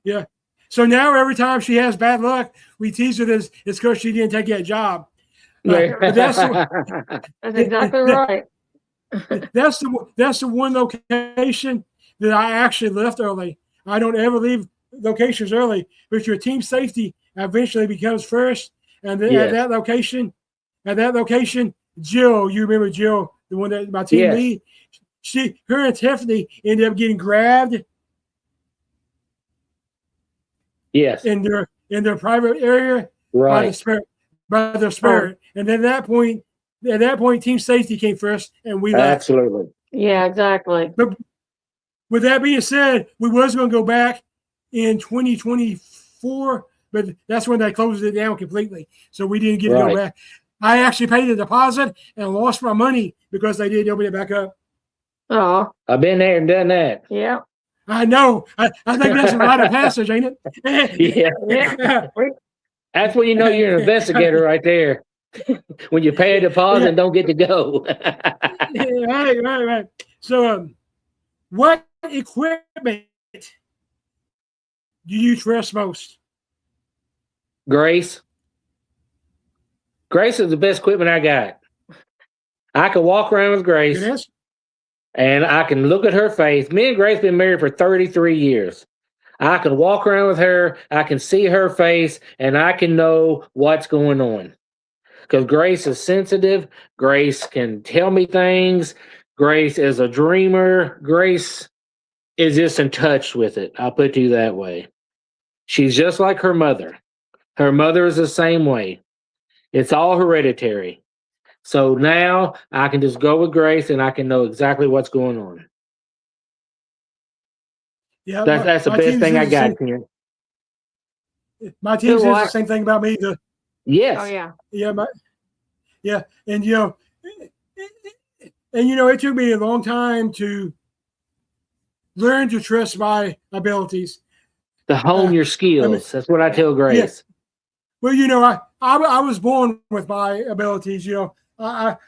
Yeah. So now every time she has bad luck, we tease her that it's because she didn't take that job. But that's exactly right. That's the one location that I actually left early. I don't ever leave locations early, but your team safety eventually becomes first. And then at that location, Jill, you remember Jill, the one that my team lead, her and Tiffany ended up getting grabbed. Yes. In their private area by their spirit. And then at that point, team safety came first, and we left. Absolutely. Yeah, exactly. But with that being said, we was going to go back in 2024 but that's when they closed it down completely. So we didn't get to go Right. back. I actually paid the deposit and lost my money because they didn't open it back up. Oh, I've been there and done that. yeah. I know. I think that's a rite of passage, ain't it? Yeah. Yeah. That's when you know you're an investigator right there. When you pay a deposit and don't get to go. Yeah, right. So, what equipment do you trust most? Grace. Grace is the best equipment I got. I can walk around with Grace. Good answer. And I can look at her face. Me and Grace been married for 33 years. I can walk around with her. I can see her face, and I can know what's going on. Because Grace is sensitive. Grace can tell me things. Grace is a dreamer. Grace is just in touch with it. I'll put it to you that way. She's just like her mother. Her mother is the same way. It's all hereditary. So now I can just go with Grace and I can know exactly what's going on. Yeah, That's the my best team thing I says the got, same- Ken. My team Good says the luck. same thing about me. Yes. Oh, yeah. And it took me a long time to learn to trust my abilities. To hone your skills. That's what I tell Grace. Well, I was born with my abilities. My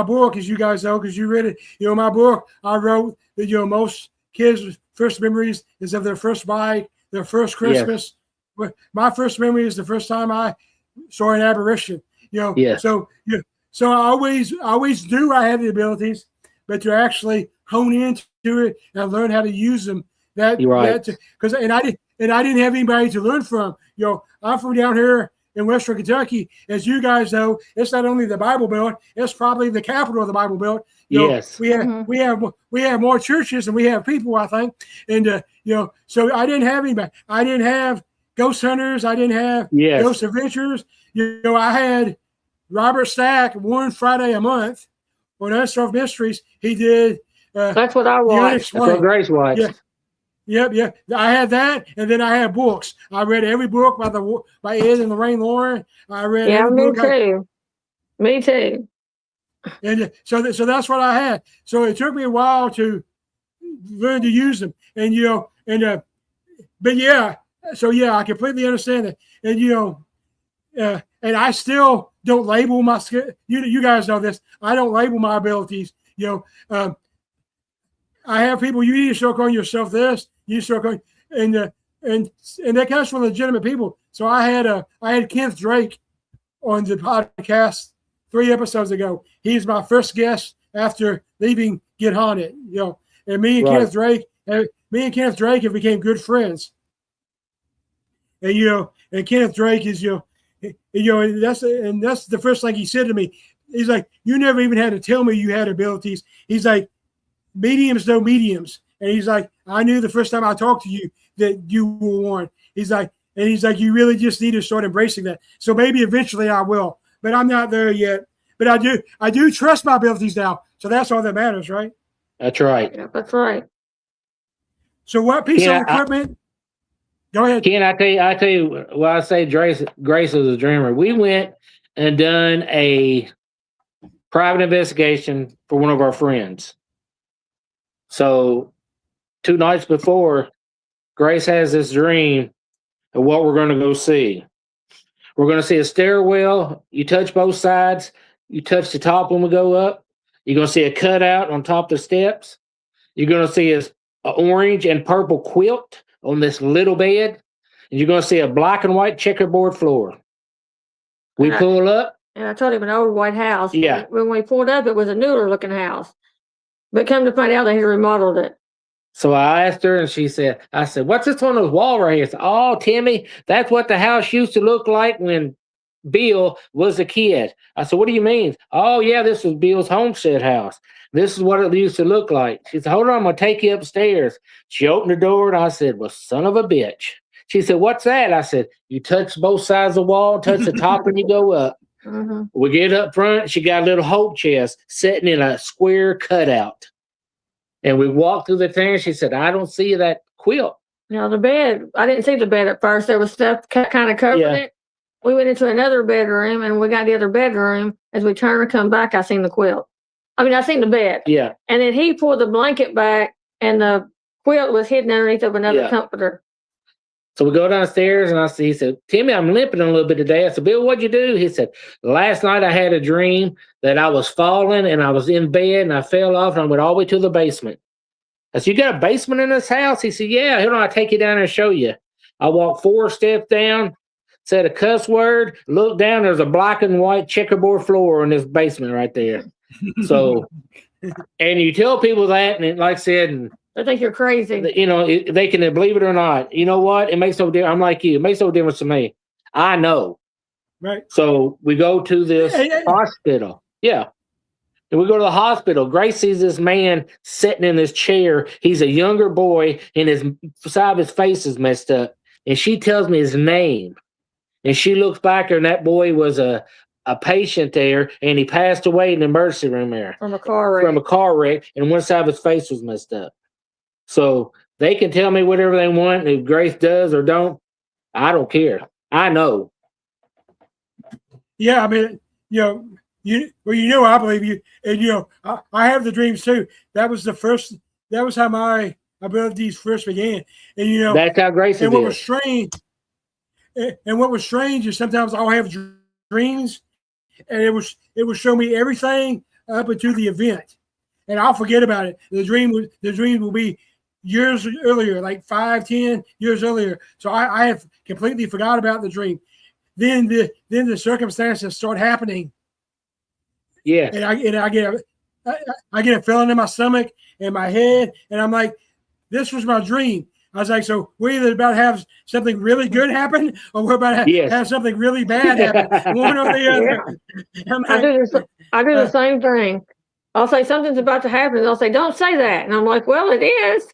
book, as you guys know, because you read it. My book, I wrote that most kids' first memories is of their first bike, their first Christmas. But my first memory is the first time I saw an apparition. Yes. So I always knew I had the abilities, but to actually hone into it and learn how to use them. You're right. Because I didn't have anybody to learn from. I'm from down here in Western Kentucky. As you guys know, it's not only the Bible Belt; it's probably the capital of the Bible Belt. Yes. We have more churches than we have people, I think. And so I didn't have anybody. I didn't have ghost hunters. I didn't have ghost adventures. I had Robert Stack one Friday a month on Unsolved Mysteries. He did. That's what I watched. That's what Grace watched. Yep. I had that, and then I had books. I read every book by Ed and Lorraine Lauren. I read every me book. too. Me too. And so that's what I had. So it took me a while to learn to use them, but yeah. So yeah, I completely understand it, and I still don't label my skill. You guys know this. I don't label my abilities. I have people. You need to start calling yourself this. You start calling, and that comes from legitimate people. So I had Kenneth Drake on the podcast 3 episodes ago. He's my first guest after leaving Get Haunted. And me and Kenneth Drake have became good friends. And Kenneth Drake is and that's the first thing he said to me. He's like, you never even had to tell me you had abilities. He's like, mediums know mediums. And he's like, I knew the first time I talked to you that you were one. He's like, you really just need to start embracing that. So maybe eventually I will, but I'm not there yet. But I do trust my abilities now. So that's all that matters, right? That's right. Yeah, that's right. So what piece of equipment? Go ahead. Ken, I tell you, well, I say Grace is a dreamer. We went and done a private investigation for one of our friends. So 2 nights before, Grace has this dream of what we're going to go see. We're going to see a stairwell. You touch both sides. You touch the top when we go up. You're going to see a cutout on top of the steps. You're going to see an orange and purple quilt on this little bed. And you're going to see a black and white checkerboard floor. We pull up. And I told him an old white house. Yeah. When we pulled up, it was a newer looking house. But come to find out, they had remodeled it. So I asked her, and I said, what's this on the wall right here? She said, oh, Timmy, that's what the house used to look like when Bill was a kid. I said, what do you mean? Oh, yeah, this was Bill's homestead house. This is what it used to look like. She said, hold on, I'm going to take you upstairs. She opened the door, and I said, well, son of a bitch. She said, what's that? I said, you touch both sides of the wall, touch the top, and you go up. Mm-hmm. We get up front. She got a little hope chest sitting in a square cutout. And we walked through the thing. She said, I don't see that quilt. The bed, I didn't see the bed at first. There was stuff kind of covered Yeah. it. We went into another bedroom, and we got the other bedroom. As we turned to come back, I seen the quilt. I seen the bed. Yeah. And then he pulled the blanket back, and the quilt was hidden underneath of another comforter. So we go downstairs, and he said, Timmy, I'm limping a little bit today. I said, Bill, what'd you do? He said, last night I had a dream that I was falling, and I was in bed, and I fell off, and I went all the way to the basement. I said, you got a basement in this house? He said, yeah. Here, I'll take you down there and show you. I walked 4 steps down, said a cuss word, looked down, there's a black and white checkerboard floor in this basement right there. So, and you tell people that, and like I said, and I think you're crazy. They can believe it or not. You know what? It makes no difference. I'm like you. It makes no difference to me. I know. Right. So we go to this hospital. Yeah. And we go to the hospital. Grace sees this man sitting in this chair. He's a younger boy, and his side of his face is messed up. And she tells me his name. And she looks back there, and that boy was a patient there, and he passed away in the emergency room there. From a car wreck. And one side of his face was messed up. So they can tell me whatever they want. If Grace does or don't, I don't care. I know. Yeah, I believe you. And, I have the dreams too. That was how my abilities first began. And, that's how Grace and what was strange. And what was strange is sometimes I'll have dreams, and it would show me everything up until the event, and I'll forget about it. The dream will be years earlier, like 5, 10 years earlier. So I have completely forgot about the dream. Then the circumstances start happening. Yeah. And I get a feeling in my stomach and my head, and I'm like, this was my dream. I was like, so we're either about to have something really good happen, or we're about to have something really bad happen. One or the other. Like, I do the same thing. I'll say something's about to happen, and they'll say, don't say that. And I'm like, well, it is.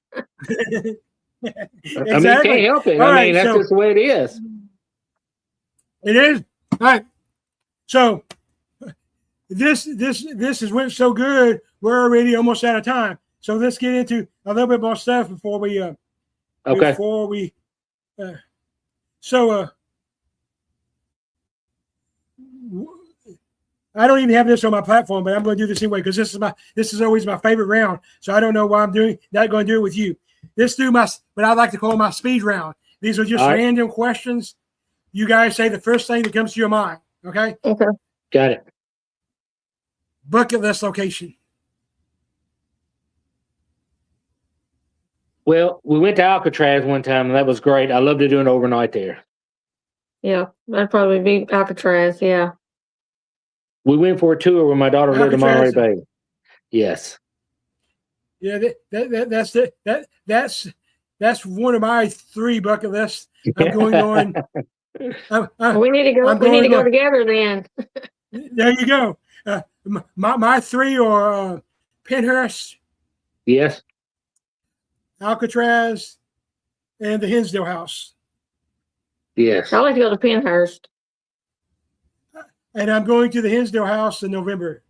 Exactly. You can't help it. That's just the way it is. It is. All right. So this has went so good, we're already almost out of time. So let's get into a little bit more stuff before we okay. Before we I don't even have this on my platform, but I'm going to do this anyway because this is always my favorite round. So I don't know why I'm not going to do it with you. Let's do what I like to call my speed round. These are just random questions. You guys say the first thing that comes to your mind. Okay. Okay. Got it. Bucket list location. Well, we went to Alcatraz one time, and that was great. I love to do an overnight there. Yeah, that'd probably be Alcatraz. Yeah. We went for a tour when my daughter lived in Monterey Bay. Yes. Yeah, that's one of my 3 bucket lists. I'm going on. We need to go. We need to go together then. There you go. My 3 are Penhurst. Yes. Alcatraz, and the Hinsdale House. Yes. I like to go to Penhurst. And I'm going to the Hinsdale House in November.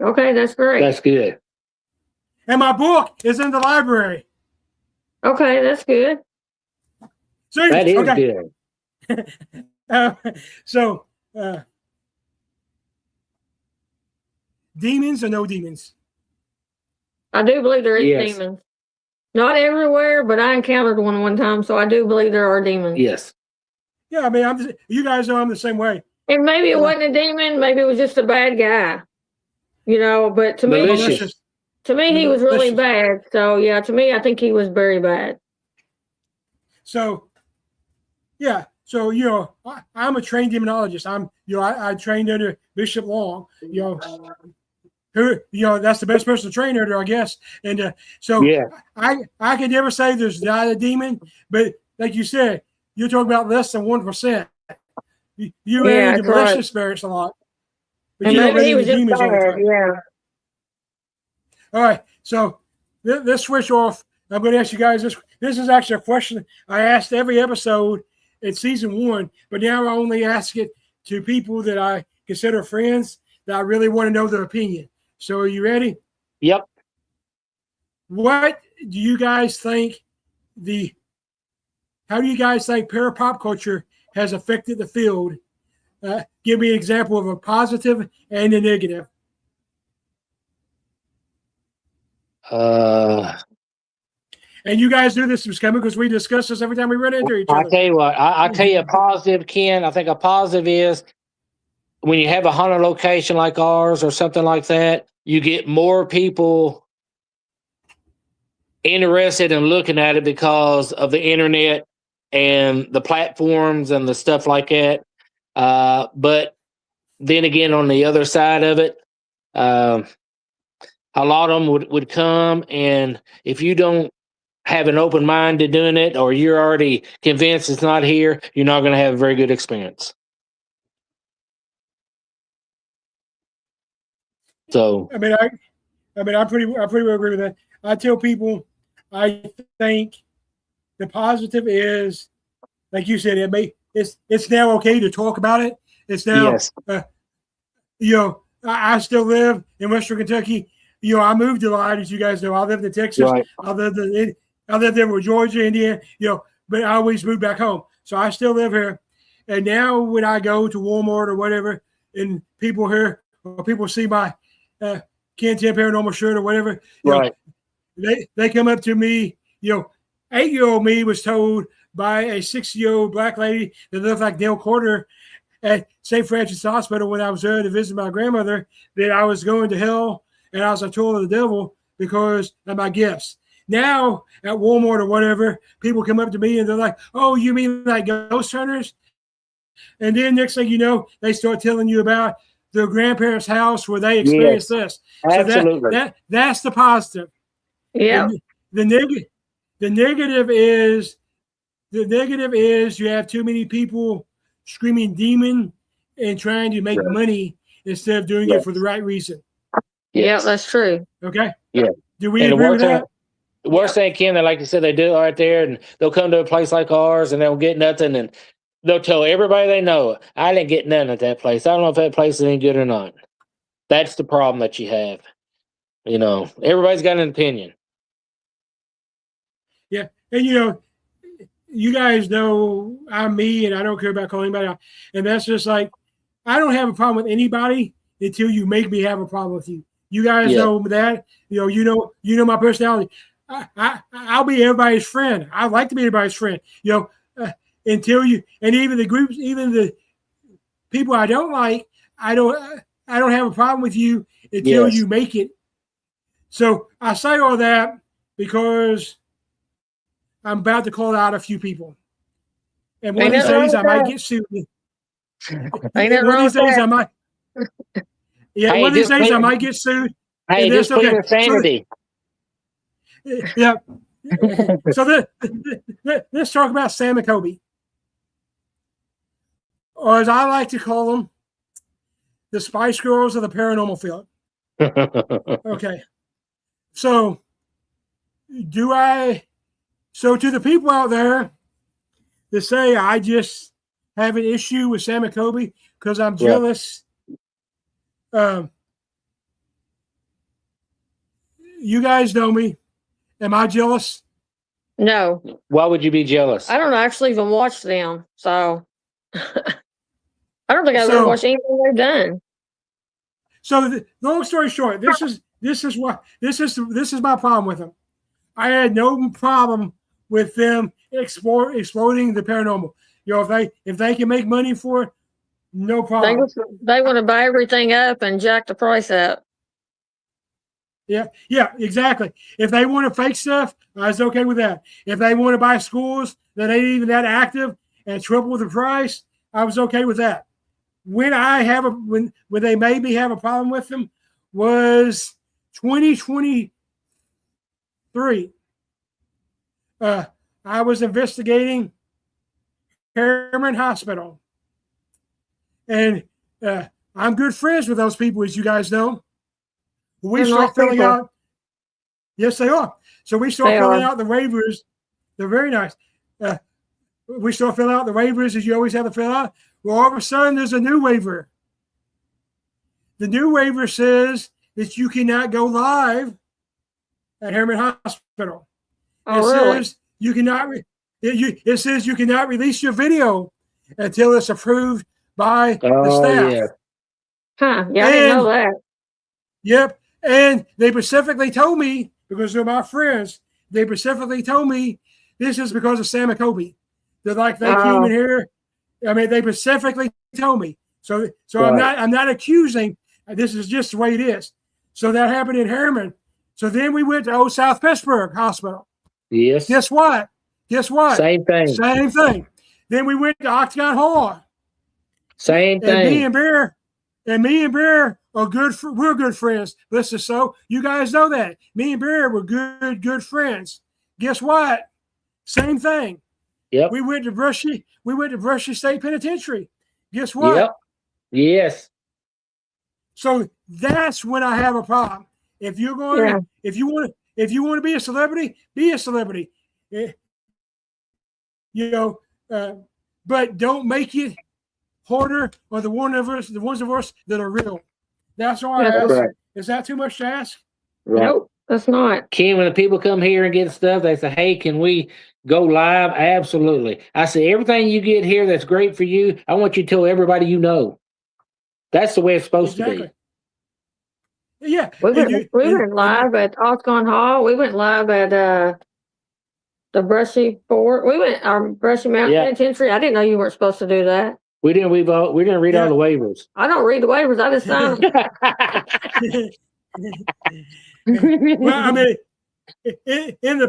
Okay, that's great. That's good. And my book is in the library. Okay, that's good. So, that is good. Demons or no demons? I do believe there is demons. Not everywhere, but I encountered one time, so I do believe there are demons. Yes. Yeah, you guys know I'm the same way. And maybe it wasn't a demon, maybe it was just a bad guy. But to me, he was really bad. So yeah, to me, I think he was very bad. So, yeah. So, I'm a trained demonologist. I trained under Bishop Long, who, that's the best person to train under, I guess. And I can never say there's not a demon, but like you said, you're talking about less than 1%. You ran into malicious spirits a lot. But you don't run into demons all the time. Yeah. All right. So let's switch off. I'm going to ask you guys this. This is actually a question I asked every episode in season 1, but now I only ask it to people that I consider friends that I really want to know their opinion. So are you ready? Yep. What do you guys think the how do you guys think parapop culture has affected the field? Give me an example of a positive and a negative. And you guys do this, because we discuss this every time we run into each I other. tell you what, I tell you a positive, Ken. I think a positive is when you have a haunted location like ours or something like that, you get more people interested in looking at it because of the internet and the platforms and the stuff like that. But then again, on the other side of it, a lot of them would come, and if you don't have an open mind to doing it, or you're already convinced it's not here, you're not going to have a very good experience. So, I pretty well agree with that. I tell people, I think the positive is, like you said, it's now okay to talk about it. It's now, yes. I still live in Western Kentucky. I moved a lot, as you guys know. I lived in Texas. Right. I lived there with Georgia, Indiana. But I always moved back home, so I still live here. And now when I go to Walmart or whatever, and people here or people see my Ken 10 Paranormal shirt or whatever, Right. They come up to me. 8-year-old me was told by a 6-year-old black lady that looked like Dale Carter at St. Francis Hospital when I was there to visit my grandmother that I was going to hell and I was a tool of the devil because of my gifts. Now at Walmart or whatever, people come up to me and they're like, "Oh, you mean like ghost hunters?" And then next thing you know, they start telling you about their grandparents' house where they experienced this. Absolutely. So that's the positive. Yeah. The negative is you have too many people screaming demon and trying to make money instead of doing it for the right reason. Yeah, that's true. Okay. Yeah. Do we agree with that? The worst thing, Ken, that like you said, they do it right there, and they'll come to a place like ours, and they'll get nothing, and they'll tell everybody they know, "I didn't get nothing at that place. I don't know if that place is any good or not." That's the problem that you have. Everybody's got an opinion. Yeah, and you guys know I'm me, and I don't care about calling anybody out. And that's just like, I don't have a problem with anybody until you make me have a problem with you. You guys know that. You know my personality. I'll be everybody's friend. I like to be everybody's friend. Until you, and even the groups, even the people I don't like, I don't have a problem with you until you make it. So I say all that because I'm about to call out a few people. And one of these days I might get sued. One of these days I might. Yeah, one of these days I might get sued. Hey, just plead insanity. Yeah. So let's talk about Sam and Kobe. Or as I like to call them, the Spice Girls of the paranormal field. Okay. So to the people out there that say I just have an issue with Sam and Kobe because I'm jealous, you guys know me. Am I jealous? No. Why would you be jealous? I don't actually even watch them, so I don't think I've ever watched anything they've done. So the long story short, this is my problem with them. I had no problem with them exploding the paranormal. If they can make money for it, no problem. They want to buy everything up and jack the price up. Yeah, exactly. If they want to fake stuff, I was okay with that. If they want to buy schools that ain't even that active and triple the price, I was okay with that. When when they made me have a problem with them was 2023. I was investigating Harriman Hospital, and I'm good friends with those people, as you guys know. We start filling out. Yes, they are. So we start filling out the waivers. They're very nice. We start filling out the waivers as you always have to fill out. Well, all of a sudden, there's a new waiver. The new waiver says that you cannot go live at Harriman Hospital. Oh, really? Says you cannot it says you cannot release your video until it's approved by the Oh staff. yeah. Huh? Yeah, I didn't know that. Yep. And they specifically told me, because they're my friends, they specifically told me this is because of Sam and Kobe. They're like, they came in here. I mean, they specifically told me. So Right. I'm not accusing. This is just the way it is. So that happened in Harriman. So then we went to Old South Pittsburgh Hospital. Yes. Guess what? Same thing. Same thing. Then we went to Octagon Hall. Same And thing. me and Bear are good. We're good friends. Listen, so you guys know that me and Bear were good friends. Guess what? Same thing. Yep. We went to Brushy State Penitentiary. Guess what? Yep. Yes. So that's when I have a problem. If you're going, Yeah. if you want to be a celebrity, be a celebrity. But don't make it harder on the ones of us that are real. That's all I Yeah, ask. right. Is that too much to ask? Right. Nope, that's not. Ken, when the people come here and get stuff, they say, "Hey, can we go live?" Absolutely. I say, everything you get here that's great for you, I want you to tell everybody you know. That's the way it's supposed to be. Yeah. We went live at Octagon Hall. We went live at the Brushy Fort. We went Brushy Mountain Yeah. Penitentiary. I didn't know you weren't supposed to do that. We didn't read all the waivers. I don't read the waivers. I just sign them. Well, I mean, in the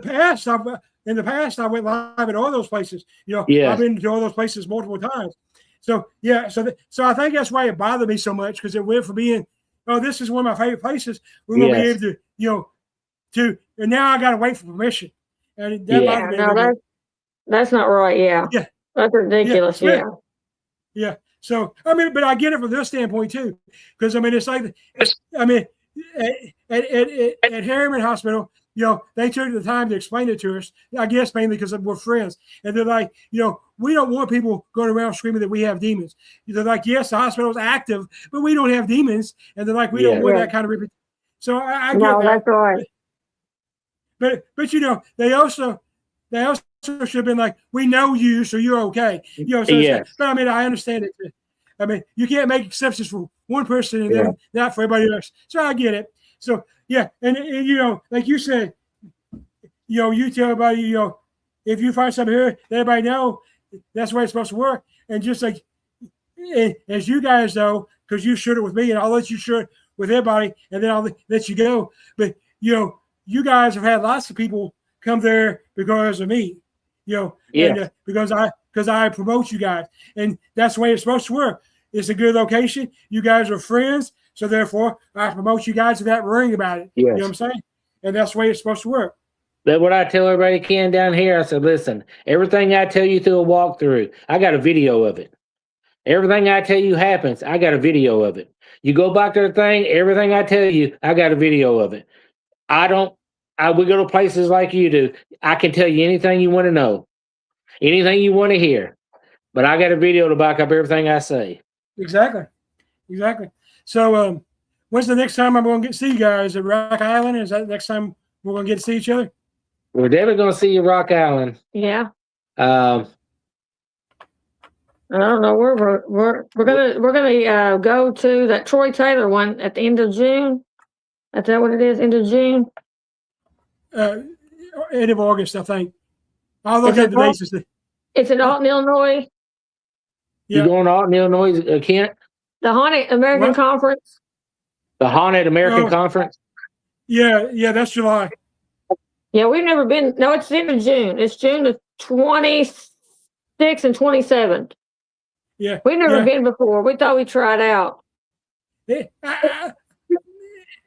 past, I went live at all those places. Yes. I've been to all those places multiple times. So yeah, so I think that's why it bothered me so much, because it went from being, oh, this is one of my favorite places. We're gonna be able to, and now I got to wait for permission, and that bothered me a little bit. That's not right. Yeah. Yeah. That's ridiculous. Yeah. Yeah. So I mean, but I get it from their standpoint too, because I mean, it's like, I mean, at Harriman Hospital, they took the time to explain it to us. I guess mainly because we're friends, and they're like, we don't want people going around screaming that we have demons. They're like, yes, the hospital is active, but we don't have demons, and they're like, we don't want that kind of reputation. So I get that. That's right. But they also should have been like, we know you, so you're okay. Yes. But I mean, I understand it. I mean, you can't make exceptions for one person and then not for everybody else. So I get it. So yeah, and like you said, you tell everybody, if you find something here, let everybody know that's the way it's supposed to work. And just like, as you guys know, because you shared it with me, and I'll let you share it with everybody, and then I'll let you go. But you guys have had lots of people come there because of me, and, because I promote you guys, and that's the way it's supposed to work. It's a good location. You guys are friends, so therefore I promote you guys without worrying about it. Yes. You know what I'm saying? And that's the way it's supposed to work. That's what I tell everybody can down here. I said, listen, everything I tell you through a walkthrough, I got a video of it. Everything I tell you happens, I got a video of it. You go back to the thing, everything I tell you, I got a video of it. We go to places like you do. I can tell you anything you want to know, anything you want to hear, but I got a video to back up everything I say. Exactly. So, when's the next time I'm going to see you guys at Rock Island? Is that the next time we're going to get to see each other? We're definitely going to see you, Rock Island. Yeah. I don't know. We're gonna go to that Troy Taylor one at the end of June. Is that what it is? End of June. End of August, I think. I'll look at the dates. It's in Alton, Illinois. You going to Alton, Illinois, Kent? The Haunted American Conference. The Haunted American Conference? Yeah, that's July. Yeah, we've never been. No, it's the end of June. It's June the 26th and 27th. Yeah. We've never been before. We thought we'd try it out.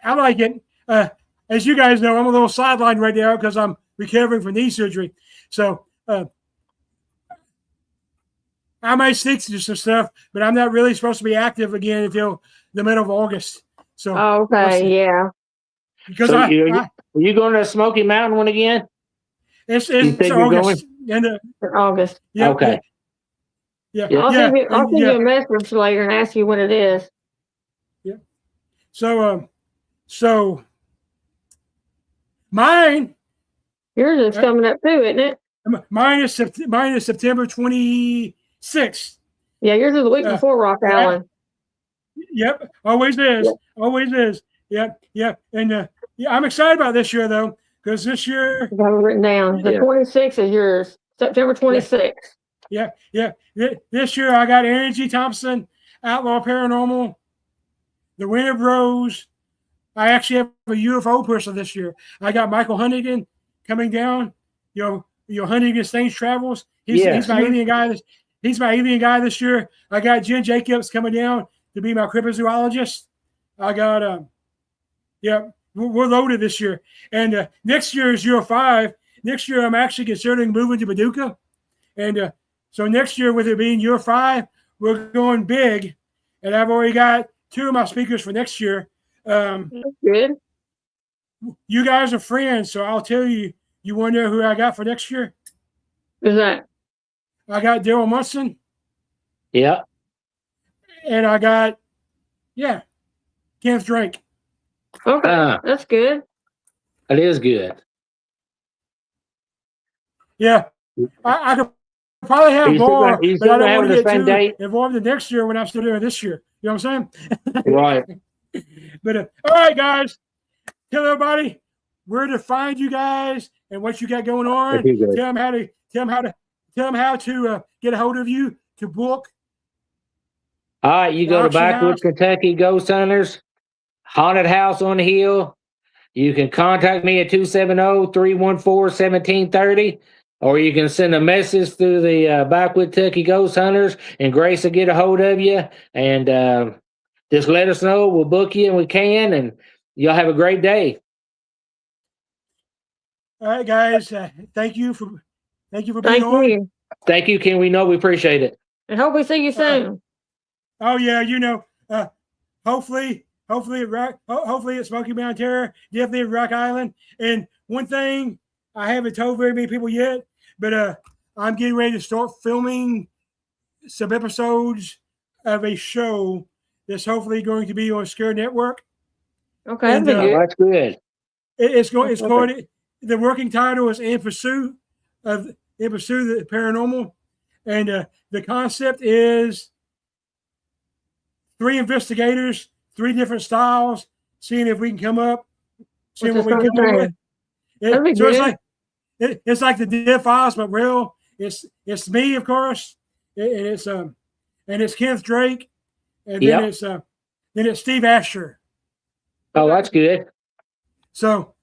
I like it. As you guys know, I'm a little sidelined right now because I'm recovering from knee surgery. So I might stick to some stuff, but I'm not really supposed to be active again until the middle of August. So yeah. Because are you going to the Smoky Mountain one again? It's August. August. Yeah. Okay. Yeah. I'll send you a message later and ask you when it is. Yeah. So mine. Yours is coming up too, isn't it? Mine is September 26th. Yeah, yours is the week before Rock Island. Yep, always is. Yep. Always is. Yep. And yeah, I'm excited about this year though, because this year I have it written down. The 26th is yours. September 26th. Yeah. This year I got Energy Thompson, Outlaw Paranormal, The Winter Bros. I actually have a UFO person this year. I got Michael Huntington coming down. Huntington Strange Travels. He's my alien guy. He's my alien guy this year. I got Jen Jacobs coming down to be my cryptozoologist. I got we're loaded this year. And next year is year 5. Next year I'm actually considering moving to Paducah. And so next year, with it being year 5, we're going big. And I've already got 2 of my speakers for next year. That's good. You guys are friends, so I'll tell you. You want to know who I got for next year? Who's that? I got Daryl Munson. Yeah. And I got, Kenneth Drake. Okay, that's good. It is good. Yeah. I could probably have more, but I don't want to get too involved in next year when I'm still doing this year. You know what I'm saying? Right. But all right, guys. Tell everybody where to find you guys and what you got going on. Tell them how to get a hold of you to book. All right, you go to Backwoods, Kentucky Ghost Hunters, Haunted House on the Hill. You can contact me at 270-314-1730, or you can send a message through the Backwoods Kentucky Ghost Hunters, and Grace will get a hold of you. And just let us know. We'll book you, and we can, and y'all have a great day. All right, guys. Thank you for being on. Thank you, Ken. We appreciate it. And hope we see you soon. Oh yeah, hopefully at Smoky Mountain Terror, definitely at Rock Island. And one thing I haven't told very many people yet, but I'm getting ready to start filming some episodes of a show that's hopefully going to be on Scare Network. Okay, and, that's good. It's going. The working title is In Pursuit of the Paranormal, and the concept is 3 investigators, 3 different styles, seeing if we can come up, seeing what we can come up with. So it's like the Dead Files, but real. It's me, of course, and it's Kenneth Drake, and then it's Steve Asher. Oh, that's good. So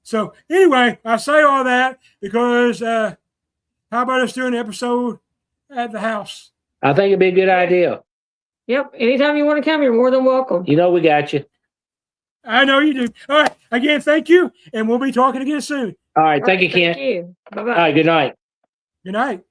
anyway, I say all that because how about us doing an episode at the house? I think it'd be a good idea. Yep. Anytime you want to come, you're more than welcome. We got you. I know you do. All right. Again, thank you, and we'll be talking again soon. All right. Thank you, Ken. Thank you. Bye-bye. All right. Good night. Good night.